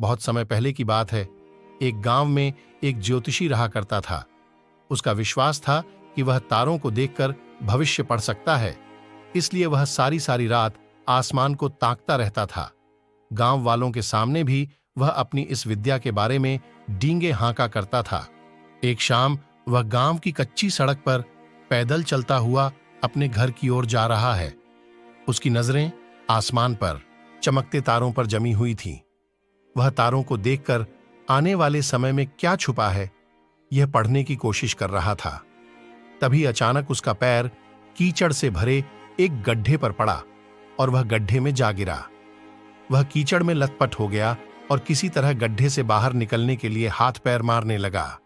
बहुत समय पहले की बात है। एक गांव में एक ज्योतिषी रहा करता था। उसका विश्वास था कि वह तारों को देखकर भविष्य पढ़ सकता है, इसलिए वह सारी सारी रात आसमान को ताकता रहता था। गांव वालों के सामने भी वह अपनी इस विद्या के बारे में डींगे हाँका करता था। एक शाम वह गांव की कच्ची सड़क पर पैदल चलता हुआ अपने घर की ओर जा रहा है। उसकी नजरें आसमान पर चमकते तारों पर जमी हुई थीं। वह तारों को देखकर आने वाले समय में क्या छुपा है, यह पढ़ने की कोशिश कर रहा था। तभी अचानक उसका पैर कीचड़ से भरे एक गड्ढे पर पड़ा और वह गड्ढे में जा गिरा। वह कीचड़ में लथपथ हो गया और किसी तरह गड्ढे से बाहर निकलने के लिए हाथ पैर मारने लगा,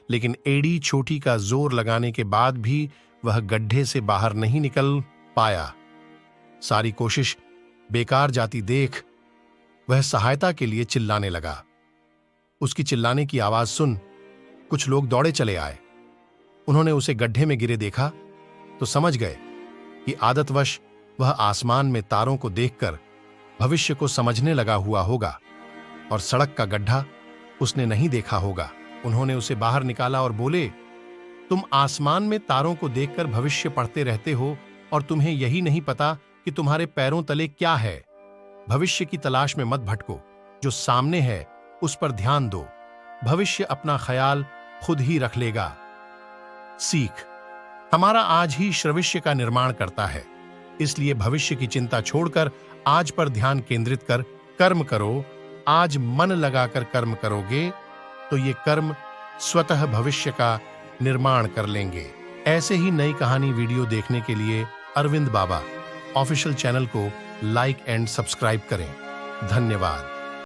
लेकिन एड़ी चोटी का जोर लगाने के बाद भी वह गड्ढे से बाहर नहीं निकल पाया। सारी कोशिश बेकार जाती देख वह सहायता के लिए चिल्लाने लगा। उसकी चिल्लाने की आवाज सुन कुछ लोग दौड़े चले आए। उन्होंने उसे गड्ढे में गिरे देखा तो समझ गए कि आदतवश वह आसमान में तारों को देखकर भविष्य को समझने लगा हुआ होगा और सड़क का गड्ढा उसने नहीं देखा होगा। उन्होंने उसे बाहर निकाला और बोले, तुम आसमान में तारों को देखकर भविष्य पढ़ते रहते हो और तुम्हें यही नहीं पता कि तुम्हारे पैरों तले क्या है। भविष्य की तलाश में मत भटको, जो सामने है उस पर ध्यान दो। भविष्य अपना ख्याल खुद ही रख लेगा। सीख, हमारा आज ही श्रविष्य का निर्माण करता है, इसलिए भविष्य की चिंता छोड़कर आज पर ध्यान केंद्रित कर कर्म करो। आज मन लगाकर कर्म करोगे तो ये कर्म स्वतः भविष्य का निर्माण कर लेंगे। ऐसे ही नई कहानी वीडियो देखने के लिए अरविंद बाबा ऑफिशियल चैनल को लाइक एंड सब्सक्राइब करें। धन्यवाद।